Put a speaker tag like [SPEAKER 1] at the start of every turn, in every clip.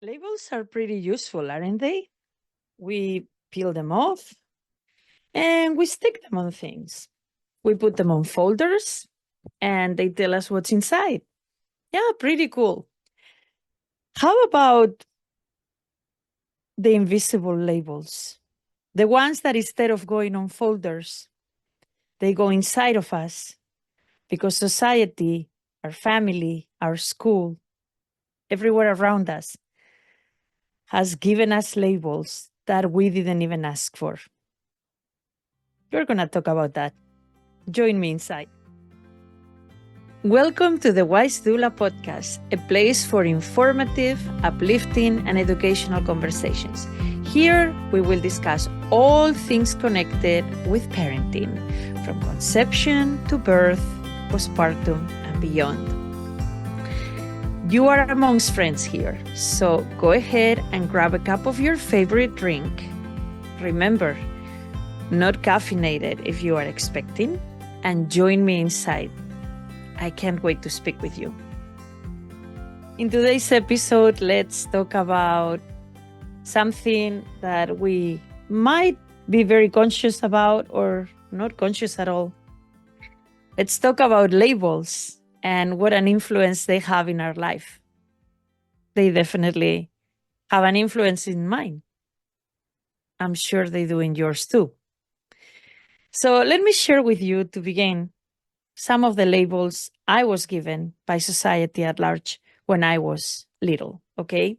[SPEAKER 1] Labels are pretty useful, aren't they? We peel them off and we stick them on things. We put them on folders and they tell us what's inside. Yeah, pretty cool. How about the invisible labels? The ones that instead of going on folders, they go inside of us because society, our family, our school, everywhere around us has given us labels that we didn't even ask for. We're going to talk about that. Join me inside. Welcome to the Wise Doula podcast, a place for informative, uplifting, and educational conversations. Here, we will discuss all things connected with parenting, from conception to birth, postpartum, and beyond. You are amongst friends here, so go ahead and grab a cup of your favorite drink. Remember, not caffeinated if you are expecting, and join me inside. I can't wait to speak with you. In today's episode, let's talk about something that we might be very conscious about or not conscious at all. Let's talk about labels and what an influence they have in our life. They definitely have an influence in mine. I'm sure they do in yours too. So let me share with you to begin some of the labels I was given by society at large when I was little, okay?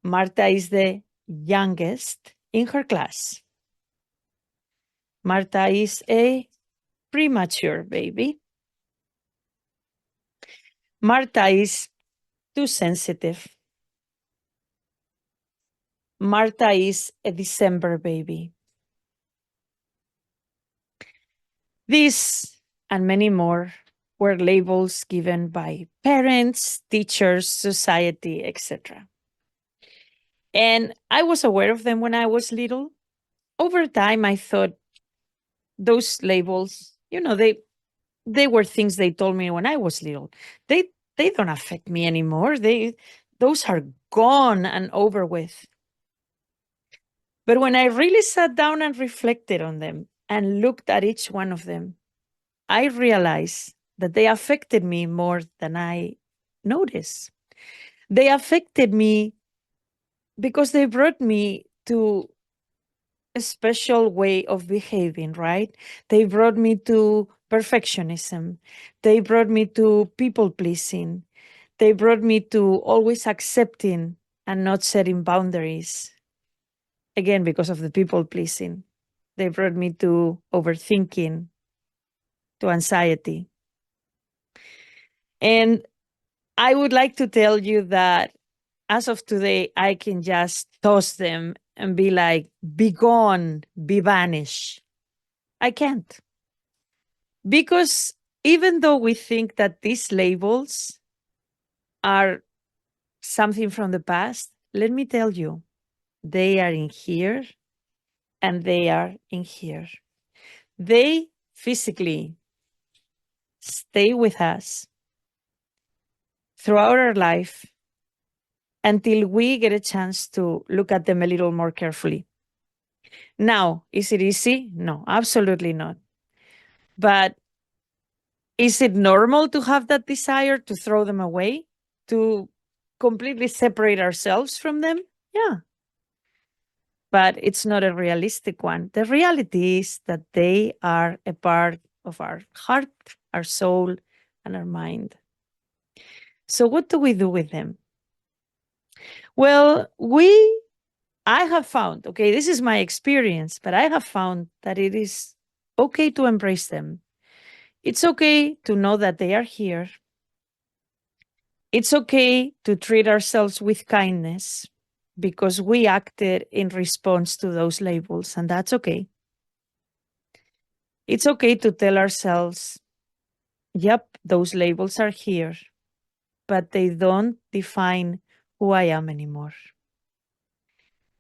[SPEAKER 1] Marta is the youngest in her class. Marta is a premature baby. Marta is too sensitive. Marta is a December baby. These and many more were labels given by parents, teachers, society, etc. And I was aware of them when I was little. Over time, I thought those labels, they were things they told me when I was little. They don't affect me anymore. Those are gone and over with. But when I really sat down and reflected on them and looked at each one of them, I realized that they affected me more than I noticed. They affected me because they brought me to a special way of behaving, right? They brought me to perfectionism. They brought me to people pleasing. They brought me to always accepting and not setting boundaries. Again, because of the people pleasing. They brought me to overthinking, to anxiety. And I would like to tell you that as of today, I can just toss them and be like, be gone, be vanished. I can't. Because even though we think that these labels are something from the past, let me tell you, they are in here and they are in here. They physically stay with us throughout our life until we get a chance to look at them a little more carefully. Now, is it easy? No, absolutely not. But is it normal to have that desire to throw them away, to completely separate ourselves from them? Yeah. But it's not a realistic one. The reality is that they are a part of our heart, our soul, and our mind. So, what do we do with them? Well, I have found, okay, this is my experience, but I have found that it is okay to embrace them. It's okay to know that they are here. It's okay to treat ourselves with kindness because we acted in response to those labels, and that's okay. It's okay to tell ourselves, yep, those labels are here, but they don't define who I am anymore.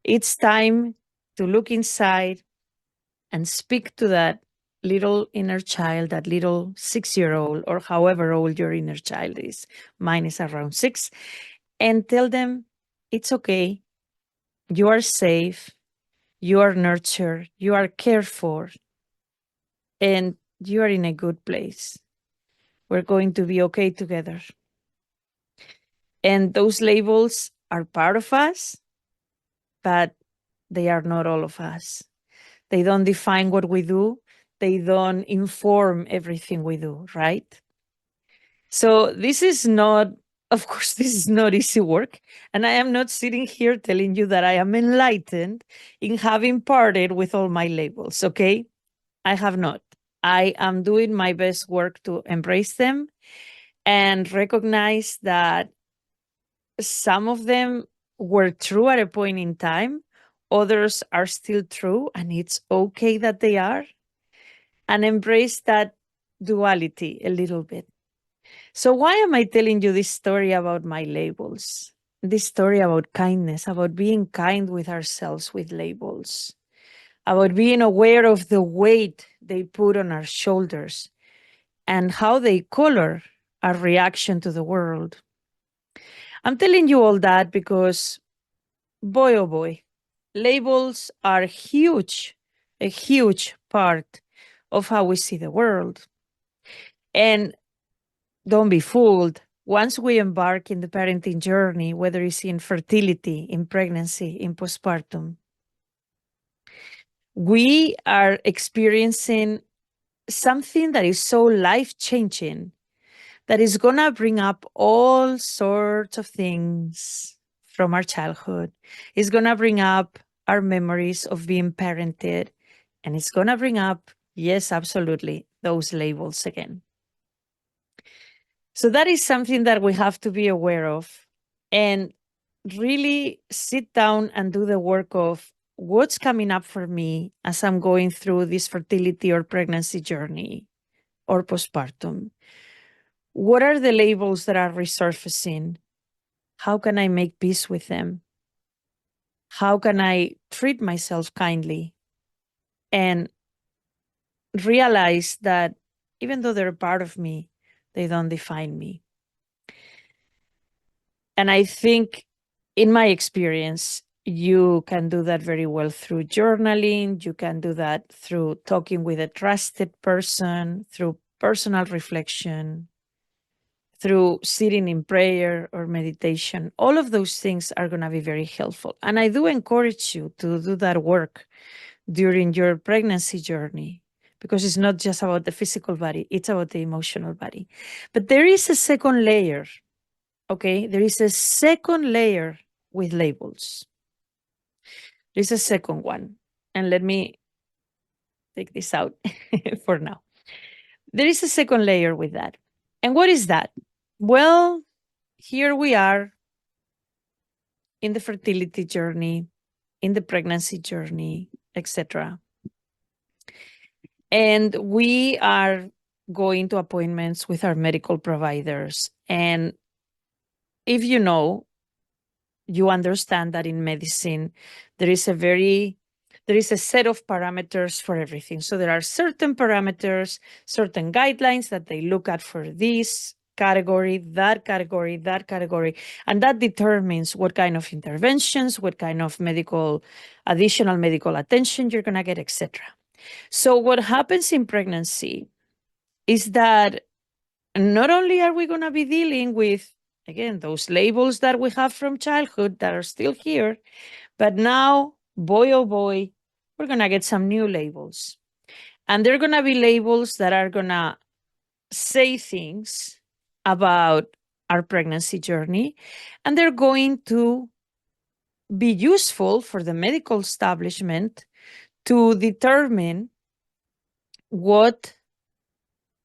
[SPEAKER 1] It's time to look inside and speak to that little inner child, that little 6-year-old, or however old your inner child is. Mine is around 6. and tell them it's okay. You are safe. You are nurtured. You are cared for. And you are in a good place. We're going to be okay together. And those labels are part of us, but they are not all of us. They don't define what we do. They don't inform everything we do, right? So this is not, of course, this is not easy work. And I am not sitting here telling you that I am enlightened in having parted with all my labels, okay? I have not. I am doing my best work to embrace them and recognize that some of them were true at a point in time, others are still true, and it's okay that they are, and embrace that duality a little bit. So, why am I telling you this story about my labels? This story about kindness, about being kind with ourselves with labels, about being aware of the weight they put on our shoulders and how they color our reaction to the world. I'm telling you all that because, boy, oh boy, labels are huge, a huge part of how we see the world. And don't be fooled. Once we embark in the parenting journey, whether it's in fertility, in pregnancy, in postpartum, we are experiencing something that is so life changing that is going to bring up all sorts of things from our childhood. It's going to bring up our memories of being parented, and it's going to bring up, yes, absolutely, those labels again. So that is something that we have to be aware of and really sit down and do the work of what's coming up for me as I'm going through this fertility or pregnancy journey or postpartum. What are the labels that are resurfacing? How can I make peace with them? How can I treat myself kindly and realize that even though they're a part of me, they don't define me? And I think, in my experience, you can do that very well through journaling. You can do that through talking with a trusted person, through personal reflection, through sitting in prayer or meditation. All of those things are going to be very helpful. And I do encourage you to do that work during your pregnancy journey, because it's not just about the physical body, it's about the emotional body. But there is a second layer. Okay, there is a second layer with labels. There's a second one. And let me take this out for now. There is a second layer with that. And what is that? Well, here we are in the fertility journey, in the pregnancy journey, etc. And we are going to appointments with our medical providers. And if you know, you understand that in medicine, there is a set of parameters for everything. So there are certain parameters, certain guidelines that they look at for this category, that category, that category. And that determines what kind of interventions, what kind of additional medical attention you're going to get, etc. So what happens in pregnancy is that not only are we going to be dealing with, again, those labels that we have from childhood that are still here, but now, boy, oh boy, we're going to get some new labels. And they're going to be labels that are going to say things about our pregnancy journey, and they're going to be useful for the medical establishment to determine what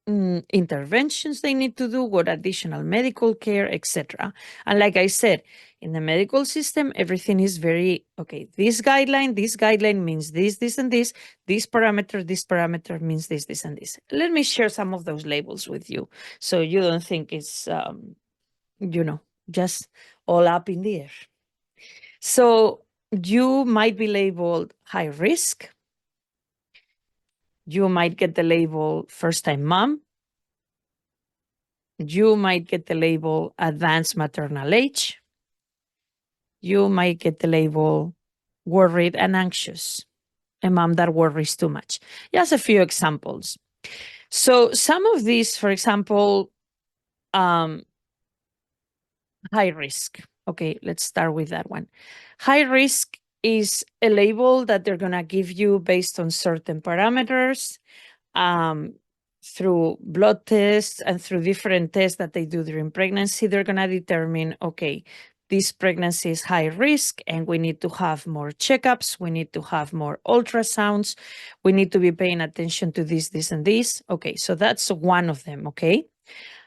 [SPEAKER 1] interventions they need to do, what additional medical care, etc. And like I said, in the medical system, everything is very, okay, this guideline means this, and this parameter means this, and this. Let me share some of those labels with you so you don't think it's, just all up in the air. So you might be labeled high risk. You might get the label first-time mom. You might get the label advanced maternal age. you might get the label worried and anxious, a mom that worries too much. Just a few examples. So some of these, for example, high risk. Okay, let's start with that one. High risk is a label that they're going to give you based on certain parameters, through blood tests and through different tests that they do during pregnancy. They're going to determine, okay, this pregnancy is high risk and we need to have more checkups. We need to have more ultrasounds. We need to be paying attention to this, and this. Okay, so that's one of them, okay?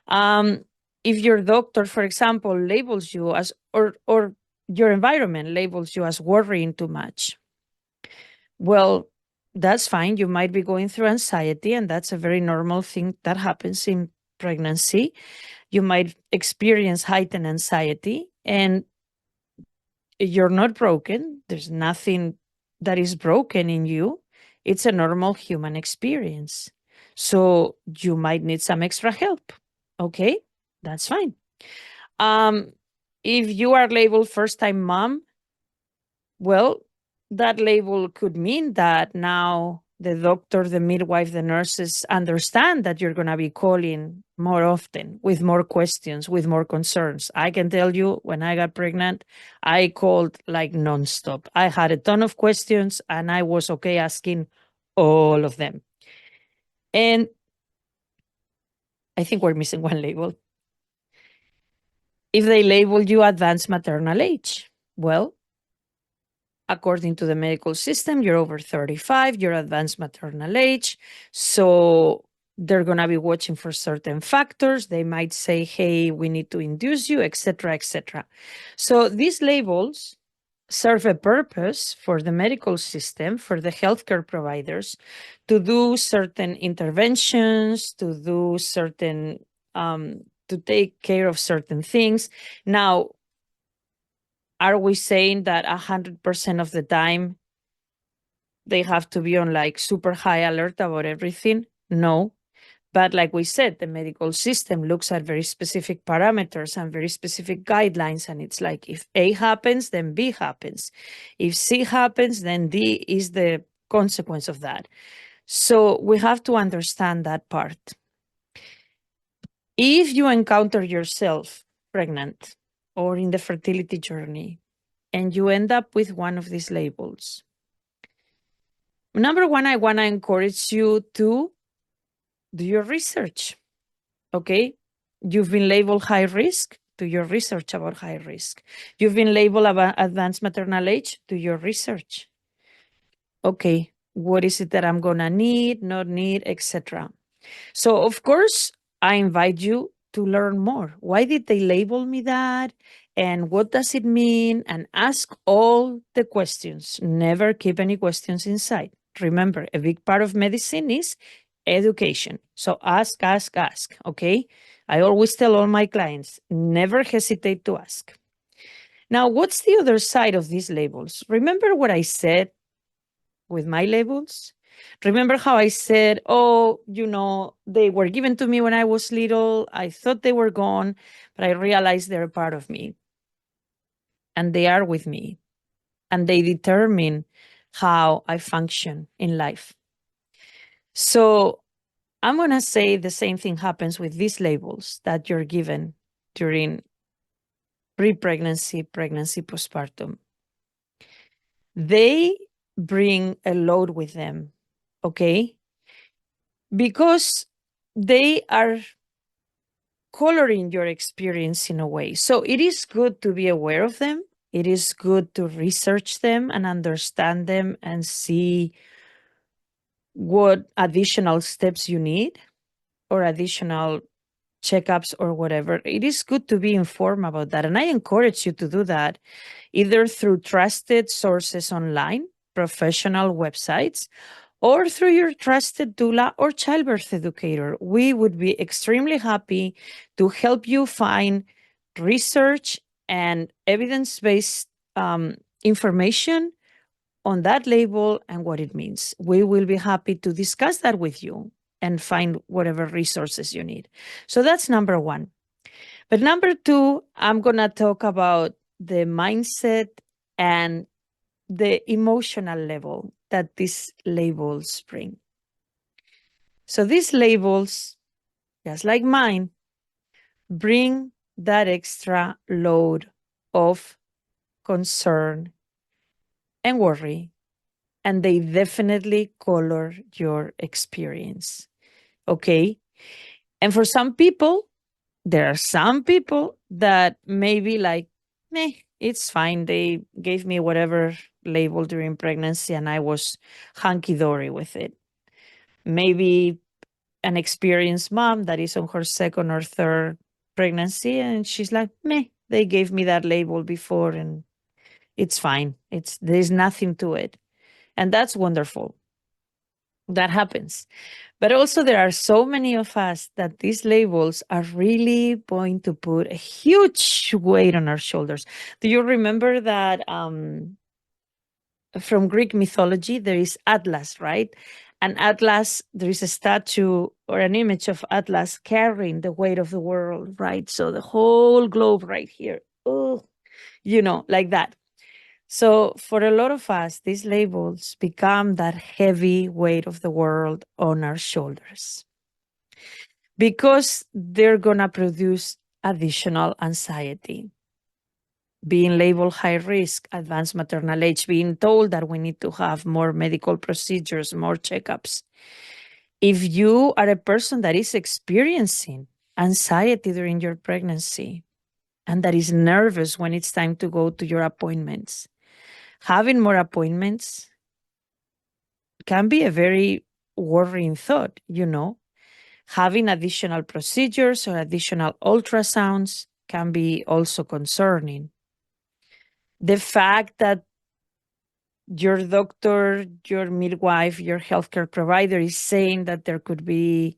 [SPEAKER 1] If your doctor, for example, labels you as, or your environment labels you as worrying too much, well, that's fine. You might be going through anxiety, and that's a very normal thing that happens in pregnancy. You might experience heightened anxiety, and you're not broken. There's nothing that is broken in you. It's a normal human experience. So you might need some extra help. Okay, that's fine. If you are labeled first time mom, well, that label could mean that now the doctor, the midwife, the nurses understand that you're going to be calling more often with more questions, with more concerns. I can tell you when I got pregnant, I called like nonstop. I had a ton of questions and I was okay asking all of them. And I think we're missing one label. If they label you advanced maternal age, well, according to the medical system, you're over 35, you're advanced maternal age. So they're going to be watching for certain factors. They might say, hey, we need to induce you, etc., etc. So these labels serve a purpose for the medical system, for the healthcare providers, to do certain interventions, to do certain, to take care of certain things. Now, are we saying that 100% of the time they have to be on like super high alert about everything? No. But like we said, the medical system looks at very specific parameters and very specific guidelines. And it's like, if A happens, then B happens. If C happens, then D is the consequence of that. So we have to understand that part. If you encounter yourself pregnant or in the fertility journey, and you end up with one of these labels, number one, I want to encourage you to do your research. Okay? You've been labeled high risk, do your research about high risk. You've been labeled about advanced maternal age, do your research. Okay, what is it that I'm going to need, not need, etc. So, of course, I invite you to learn more. Why did they label me that? And what does it mean? And ask all the questions. Never keep any questions inside. Remember, a big part of medicine is education. So ask, okay? I always tell all my clients, never hesitate to ask. Now, what's the other side of these labels? Remember what I said with my labels? Remember how I said, oh, they were given to me when I was little. I thought they were gone, but I realized they're part of me. And they are with me. And they determine how I function in life. So I'm going to say the same thing happens with these labels that you're given during pre-pregnancy, pregnancy, postpartum. They bring a load with them, okay? Because they are coloring your experience in a way. So it is good to be aware of them. It is good to research them and understand them and see what additional steps you need or additional checkups or whatever. It is good to be informed about that. And I encourage you to do that either through trusted sources online, professional websites, or through your trusted doula or childbirth educator. We would be extremely happy to help you find research and evidence-based information on that label and what it means. We will be happy to discuss that with you and find whatever resources you need. So that's number one. But number two, I'm going to talk about the mindset, and the emotional level that these labels bring. So these labels, just like mine, bring that extra load of concern and worry, and they definitely color your experience. Okay. And for some people, there are some people that maybe like, meh, it's fine. They gave me whatever label during pregnancy and I was hunky dory with it. Maybe an experienced mom that is on her second or third pregnancy and she's like, meh, they gave me that label before and it's fine. There's nothing to it. And that's wonderful. That happens. But also, there are so many of us that these labels are really going to put a huge weight on our shoulders. Do you remember that from Greek mythology, there is Atlas, right? And Atlas, there is a statue or an image of Atlas carrying the weight of the world, right? So the whole globe right here, oh, like that. So for a lot of us, these labels become that heavy weight of the world on our shoulders because they're going to produce additional anxiety. Being labeled high risk, advanced maternal age, being told that we need to have more medical procedures, more checkups. If you are a person that is experiencing anxiety during your pregnancy and that is nervous when it's time to go to your appointments, having more appointments can be a very worrying thought, Having additional procedures or additional ultrasounds can be also concerning. The fact that your doctor, your midwife, your healthcare provider is saying that there could be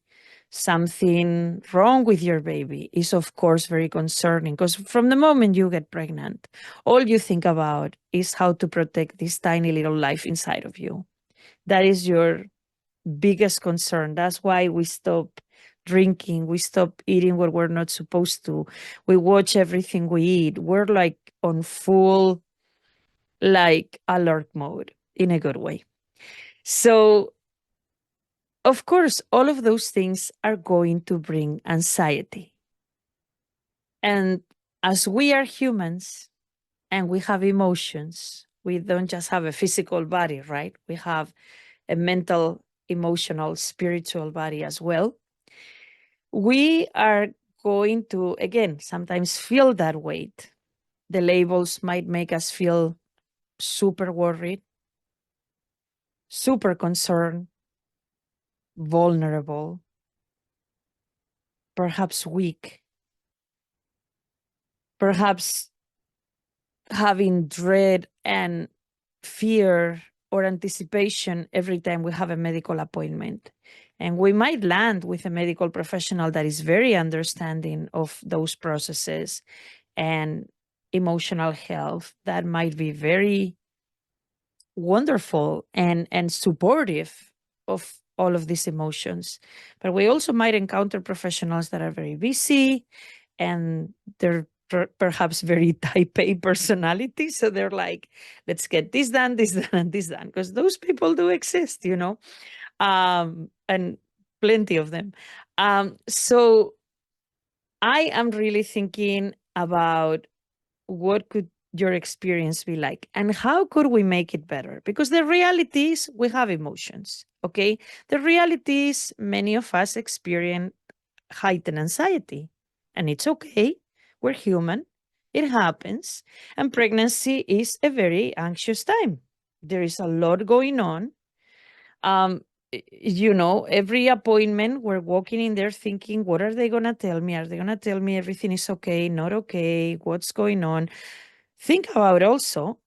[SPEAKER 1] something wrong with your baby is, of course, very concerning because from the moment you get pregnant, all you think about is how to protect this tiny little life inside of you. That is your biggest concern. That's why we stop drinking, we stop eating what we're not supposed to. We watch everything we eat. We're like on full like alert mode in a good way. So, of course, all of those things are going to bring anxiety. And as we are humans and we have emotions, we don't just have a physical body, right? We have a mental, emotional, spiritual body as well. We are going to, again, sometimes feel that weight. The labels might make us feel super worried, super concerned, vulnerable, perhaps weak, perhaps having dread and fear or anticipation every time we have a medical appointment. And we might land with a medical professional that is very understanding of those processes and emotional health that might be very wonderful and supportive of all of these emotions. But we also might encounter professionals that are very busy and they're perhaps very type A personality. So they're like, let's get this done, this done, and this done. Because those people do exist, and plenty of them. So I am really thinking about what could your experience be like and how could we make it better, because the reality is we have emotions. Okay, the reality is many of us experience heightened anxiety, and it's okay. We're human, it happens, and pregnancy is a very anxious time. There is a lot going on. Every appointment we're walking in there thinking, what are they going to tell me? Are they going to tell me everything is okay, not okay, what's going on? Think about also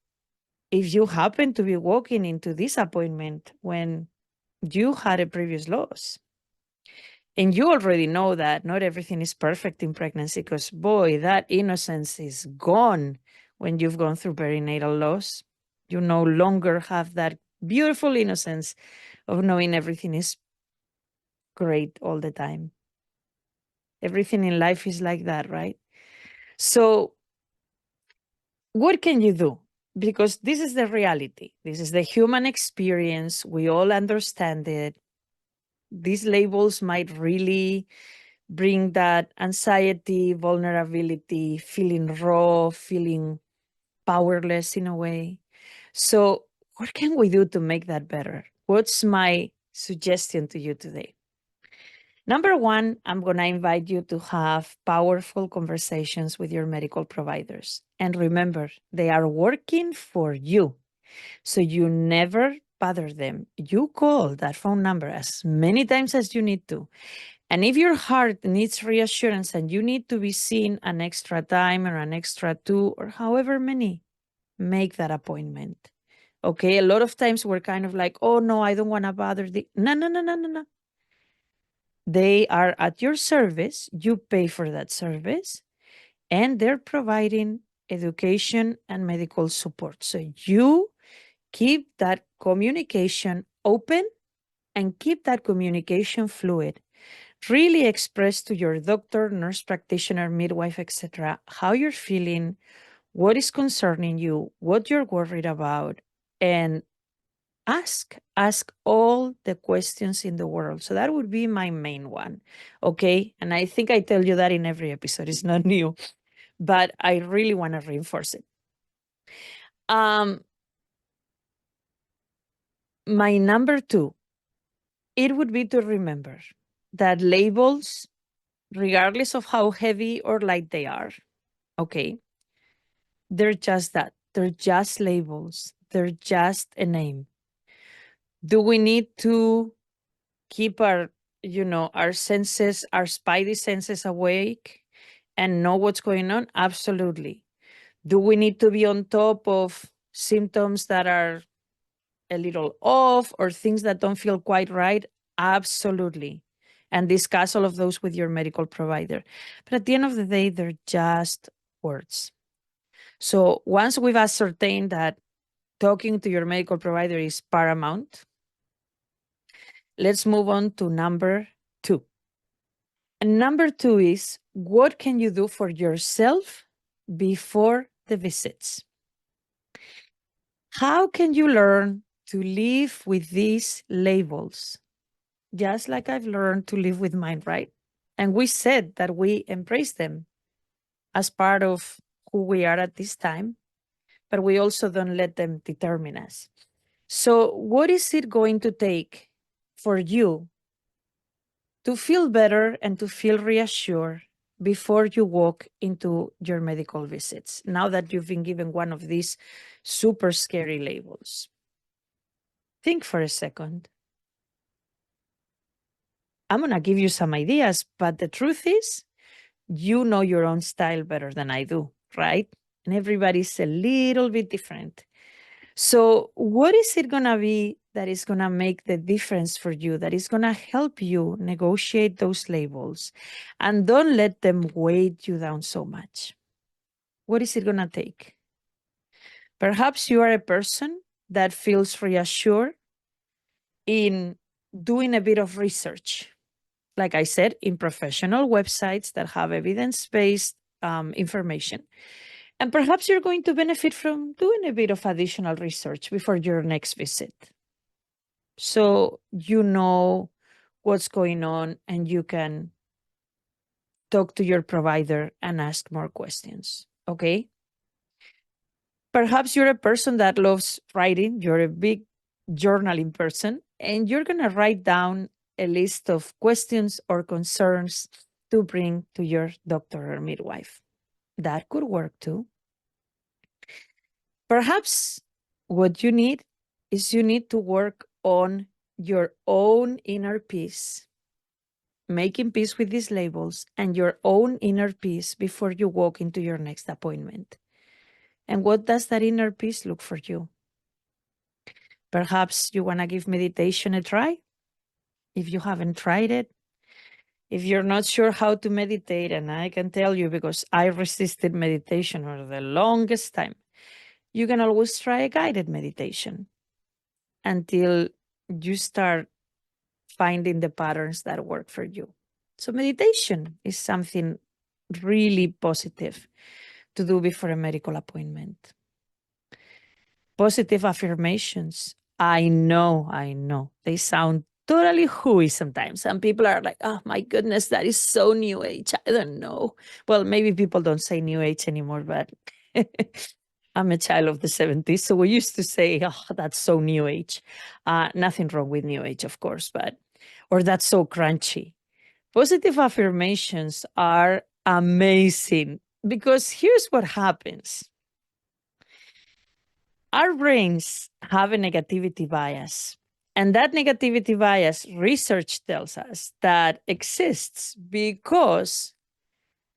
[SPEAKER 1] if you happen to be walking into this appointment when you had a previous loss. And you already know that not everything is perfect in pregnancy because, boy, that innocence is gone when you've gone through perinatal loss. You no longer have that beautiful innocence of knowing everything is great all the time. Everything in life is like that, right? So What can you do? Because this is the reality. This is the human experience. We all understand it. These labels might really bring that anxiety, vulnerability, feeling raw, feeling powerless in a way. So, what can we do to make that better? What's my suggestion to you today? Number one, I'm going to invite you to have powerful conversations with your medical providers. And remember, they are working for you. So you never bother them. You call that phone number as many times as you need to. And if your heart needs reassurance and you need to be seen an extra time or an extra two or however many, make that appointment. Okay. A lot of times we're kind of like, oh no, I don't want to bother the. No, no, no, no, no, no. They are at your service. You pay for that service and they're providing education and medical support. So you keep that communication open and keep that communication fluid. Really express to your doctor, nurse practitioner, midwife, etc., how you're feeling, what is concerning you, what you're worried about, and ask all the questions in the world. So that would be my main one. Okay. And I think I tell you that in every episode. It's not new, but I really want to reinforce it. My number two, it would be to remember that labels, regardless of how heavy or light they are, okay, they're just that. They're just labels. They're just a name. Do we need to keep our, our senses, our spidey senses awake and know what's going on? Absolutely. Do we need to be on top of symptoms that are a little off or things that don't feel quite right? Absolutely. And discuss all of those with your medical provider. But at the end of the day, they're just words. So once we've ascertained that talking to your medical provider is paramount, let's move on to number two. And number two is, what can you do for yourself before the visits? How can you learn to live with these labels? Just like I've learned to live with mine, right? And we said that we embrace them as part of who we are at this time, but we also don't let them determine us. So, what is it going to take for you to feel better and to feel reassured before you walk into your medical visits, now that you've been given one of these super scary labels? Think for a second. I'm going to give you some ideas, but the truth is, you know your own style better than I do, right? And everybody's a little bit different. So, what is it going to be that is going to make the difference for you, that is going to help you negotiate those labels and don't let them weigh you down so much? What is it going to take? Perhaps you are a person that feels reassured in doing a bit of research, like I said, in professional websites that have evidence-based information. And perhaps you're going to benefit from doing a bit of additional research before your next visit. So you know what's going on and you can talk to your provider and ask more questions. Okay. Perhaps you're a person that loves writing, you're a big journaling person, and you're going to write down a list of questions or concerns to bring to your doctor or midwife. That could work too. Perhaps what you need is you need to work on your own inner peace, making peace with these labels and your own inner peace before you walk into your next appointment. And what does that inner peace look for you? Perhaps you want to give meditation a try. If you haven't tried it, if you're not sure how to meditate, and I can tell you because I resisted meditation for the longest time, you can always try a guided meditation until you start finding the patterns that work for you. So meditation is something really positive to do before a medical appointment. Positive affirmations. I know. They sound totally hooey sometimes. Some people are like, oh my goodness, that is so new age. I don't know. Well, maybe people don't say new age anymore, but I'm a child of the 70s. So we used to say, oh, that's so new age. Nothing wrong with new age, of course, or that's so crunchy. Positive affirmations are amazing because here's what happens. Our brains have a negativity bias. And that negativity bias, research tells us that exists because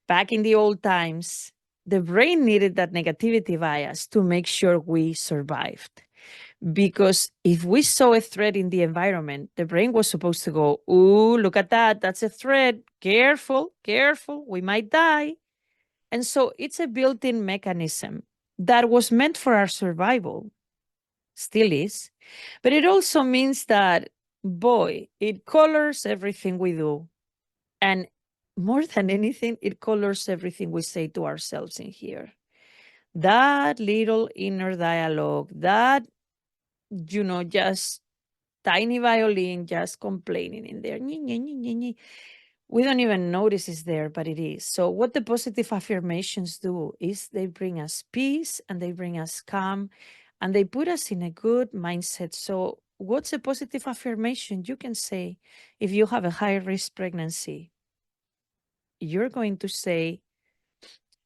[SPEAKER 1] back in the old times, the brain needed that negativity bias to make sure we survived. Because if we saw a threat in the environment, the brain was supposed to go, ooh, look at that. That's a threat. Careful, careful. We might die. And so it's a built in mechanism that was meant for our survival, still is. But it also means that, boy, it colors everything we do. And more than anything, it colors everything we say to ourselves in here. That little inner dialogue, that, just tiny violin just complaining in there. We don't even notice it's there, but it is. So what the positive affirmations do is they bring us peace and they bring us calm and they put us in a good mindset. So what's a positive affirmation? You can say, if you have a high risk pregnancy, you're going to say,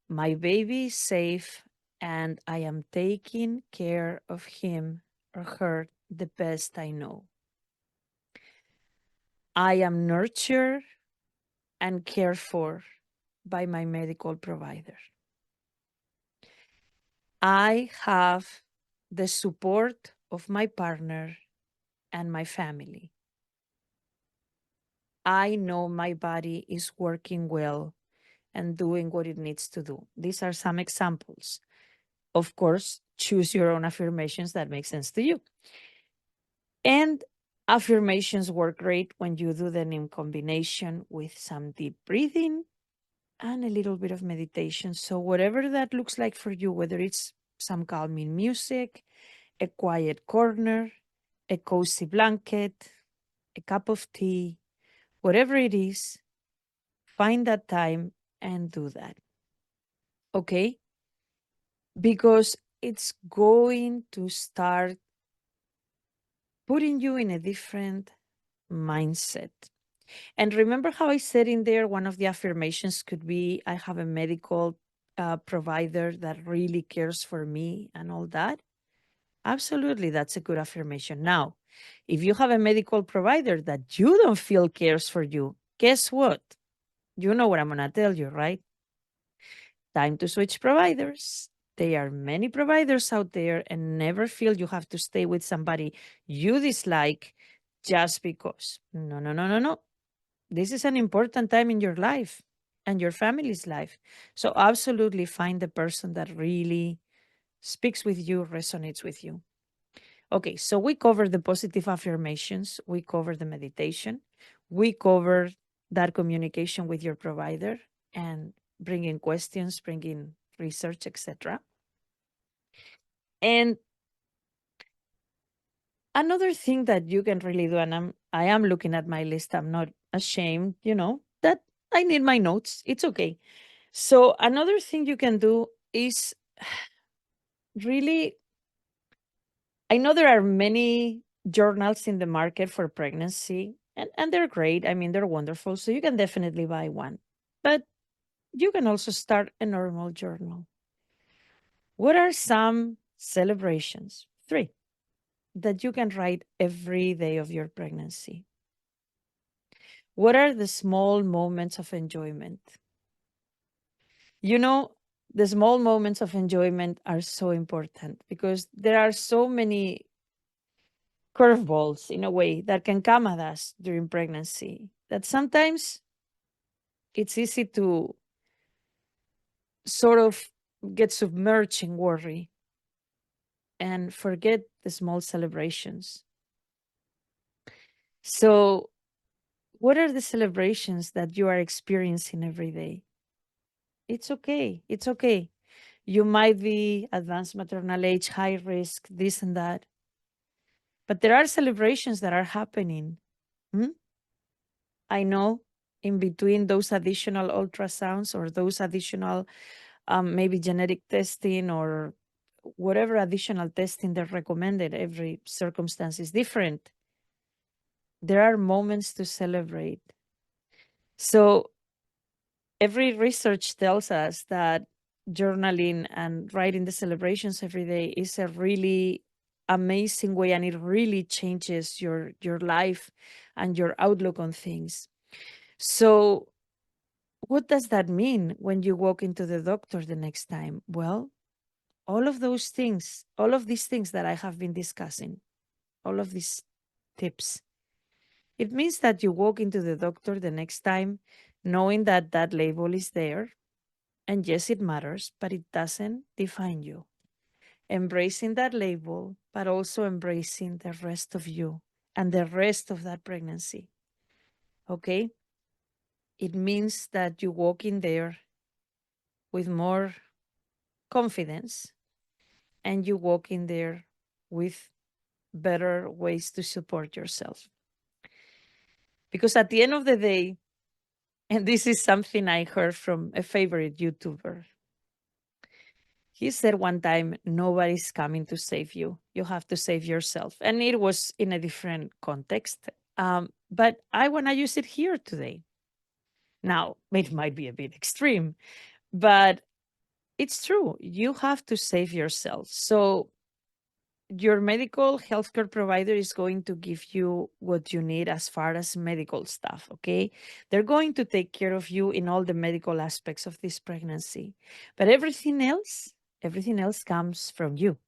[SPEAKER 1] my baby is safe and I am taking care of him or her the best I know. I am nurtured and cared for by my medical provider. I have the support of my partner and my family. I know my body is working well and doing what it needs to do. These are some examples. Of course, choose your own affirmations that make sense to you. And affirmations work great when you do them in combination with some deep breathing and a little bit of meditation. So whatever that looks like for you, whether it's some calming music, a quiet corner, a cozy blanket, a cup of tea, whatever it is, find that time and do that. Okay? Because it's going to start putting you in a different mindset. And remember how I said in there, one of the affirmations could be, I have a medical provider that really cares for me and all that. Absolutely, that's a good affirmation. Now, if you have a medical provider that you don't feel cares for you, guess what? You know what I'm going to tell you, right? Time to switch providers. There are many providers out there, and never feel you have to stay with somebody you dislike just because. No, no, no, no, no. This is an important time in your life and your family's life. So, absolutely find the person that really speaks with you, resonates with you. Okay, so we covered the positive affirmations, we covered the meditation, we covered that communication with your provider and bringing questions, bringing research, etc. And another thing that you can really do, and I am looking at my list, I'm not ashamed, that I need my notes. It's okay. So another thing you can do is really, I know there are many journals in the market for pregnancy, and they're great. I mean, they're wonderful. So you can definitely buy one. But you can also start a normal journal. What are some celebrations? 3 that you can write every day of your pregnancy. What are the small moments of enjoyment? You know, the small moments of enjoyment are so important because there are so many curveballs in a way that can come at us during pregnancy that sometimes it's easy to sort of get submerged in worry and forget the small celebrations. So, what are the celebrations that you are experiencing every day? It's okay. It's okay. You might be advanced maternal age, high risk, this and that. But there are celebrations that are happening. Hmm? I know in between those additional ultrasounds or those additional maybe genetic testing or whatever additional testing they're recommended, every circumstance is different. There are moments to celebrate. So every research tells us that journaling and writing the celebrations every day is a really amazing way, and it really changes your life and your outlook on things. So what does that mean when you walk into the doctor the next time? Well, all of those things, all of these things that I have been discussing, all of these tips, it means that you walk into the doctor the next time knowing that that label is there. And yes, it matters, but it doesn't define you. Embracing that label, but also embracing the rest of you and the rest of that pregnancy. Okay? It means that you walk in there with more confidence and you walk in there with better ways to support yourself. Because at the end of the day, and this is something I heard from a favorite YouTuber, he said one time, nobody's coming to save you. You have to save yourself. And it was in a different context. But I want to use it here today. Now, it might be a bit extreme, but it's true. You have to save yourself. So your medical healthcare provider is going to give you what you need as far as medical stuff, okay? They're going to take care of you in all the medical aspects of this pregnancy. But everything else comes from you.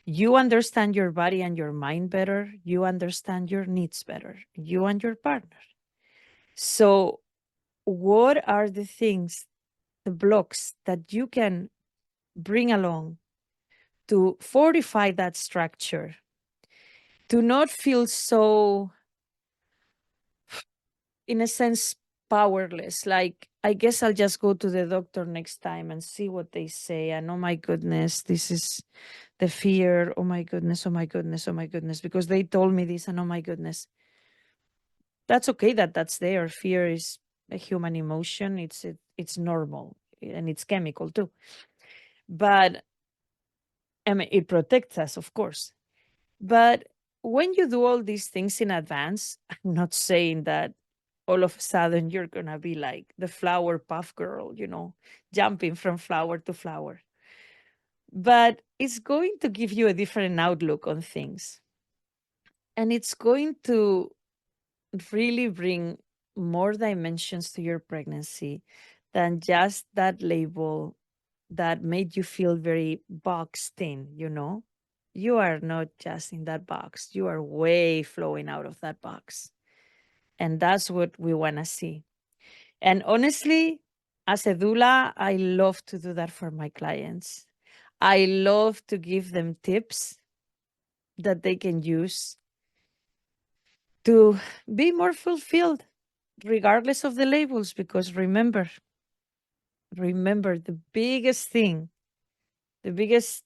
[SPEAKER 1] You understand your body and your mind better. You understand your needs better, you and your partner. So, what are the things, the blocks that you can bring along to fortify that structure, to not feel so, in a sense, powerless? Like, I guess I'll just go to the doctor next time and see what they say. And oh my goodness, this is the fear. Oh my goodness, oh my goodness, oh my goodness, because they told me this, and oh my goodness. That's okay that that's there. Fear is a human emotion. It's normal and it's chemical too. But I mean, it protects us, of course. But when you do all these things in advance, I'm not saying that all of a sudden you're gonna be like the flower puff girl, jumping from flower to flower. But it's going to give you a different outlook on things. And it's going to really bring more dimensions to your pregnancy than just that label that made you feel very boxed in. You are not just in that box, you are way flowing out of that box. And that's what we want to see. And honestly, as a doula, I love to do that for my clients. I love to give them tips that they can use to be more fulfilled regardless of the labels. Because remember the biggest thing, the biggest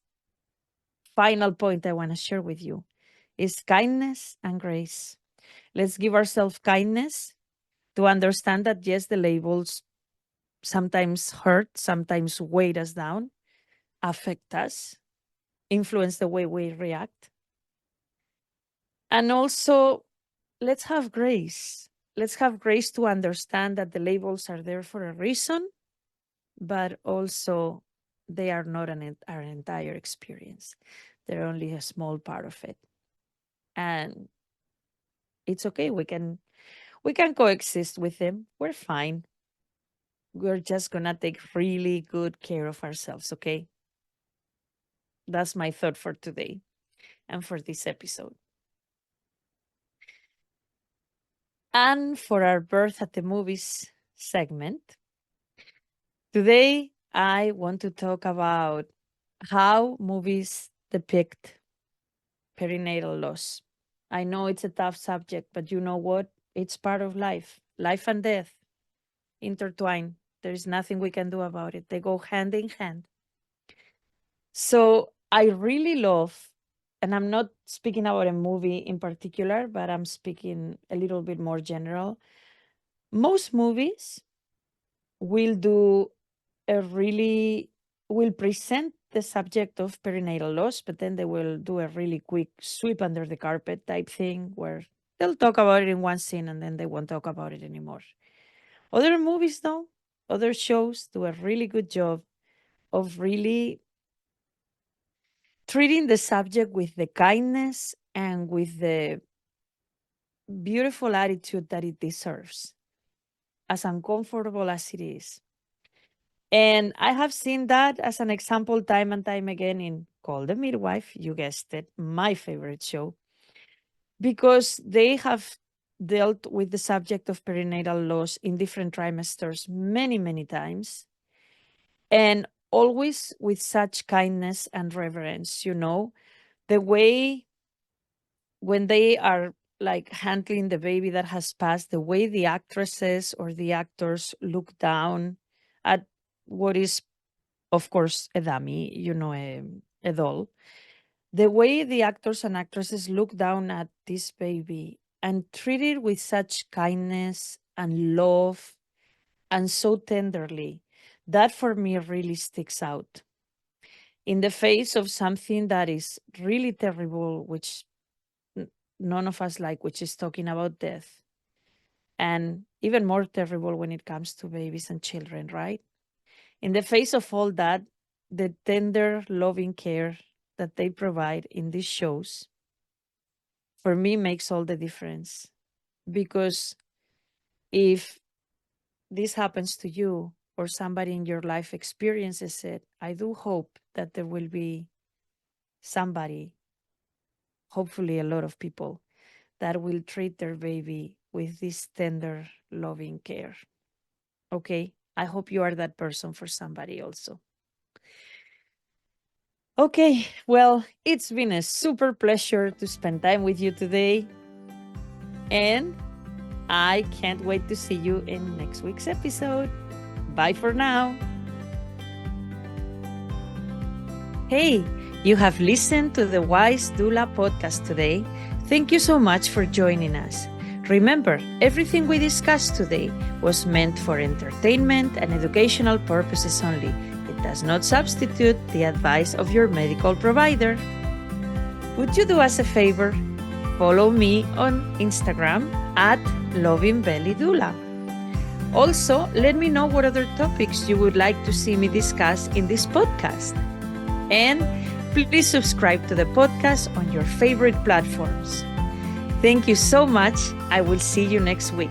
[SPEAKER 1] final point I want to share with you is kindness and grace. Let's give ourselves kindness to understand that yes, the labels sometimes hurt, sometimes weight us down, affect us, influence the way we react. And also, let's have grace. Let's have grace to understand that the labels are there for a reason, but also they are not our entire experience. They're only a small part of it. And it's okay. We can coexist with them. We're fine. We're just gonna take really good care of ourselves, okay? That's my thought for today and for this episode. And for our birth at the movies segment, today I want to talk about how movies depict perinatal loss. I know it's a tough subject, but you know what? It's part of life. Life and death intertwine. There is nothing we can do about it. They go hand in hand. So I really love, and I'm not speaking about a movie in particular, but I'm speaking a little bit more general. Most movies will do will present the subject of perinatal loss, but then they will do a really quick sweep under the carpet type thing where they'll talk about it in one scene and then they won't talk about it anymore. Other movies, though, other shows do a really good job of really treating the subject with the kindness and with the beautiful attitude that it deserves, as uncomfortable as it is. And I have seen that as an example time and time again in Call the Midwife, you guessed it, my favorite show, because they have dealt with the subject of perinatal loss in different trimesters many, many times, and always with such kindness and reverence. The way when they are like handling the baby that has passed, the way the actresses or the actors look down at what is, of course, a dummy, a doll. The way the actors and actresses look down at this baby and treat it with such kindness and love and so tenderly, that for me really sticks out. In the face of something that is really terrible, which none of us like, which is talking about death, and even more terrible when it comes to babies and children, right? In the face of all that, the tender, loving care that they provide in these shows, for me, makes all the difference. Because if this happens to you or somebody in your life experiences it, I do hope that there will be somebody, hopefully a lot of people, that will treat their baby with this tender, loving care. Okay? I hope you are that person for somebody also. Okay, well, it's been a super pleasure to spend time with you today. And I can't wait to see you in next week's episode. Bye for now. Hey, you have listened to the Wise Doula podcast today. Thank you so much for joining us. Remember, everything we discussed today was meant for entertainment and educational purposes only. It does not substitute the advice of your medical provider. Would you do us a favor? Follow me on Instagram at LovingBellyDoula. Also, let me know what other topics you would like to see me discuss in this podcast. And please subscribe to the podcast on your favorite platforms. Thank you so much. I will see you next week.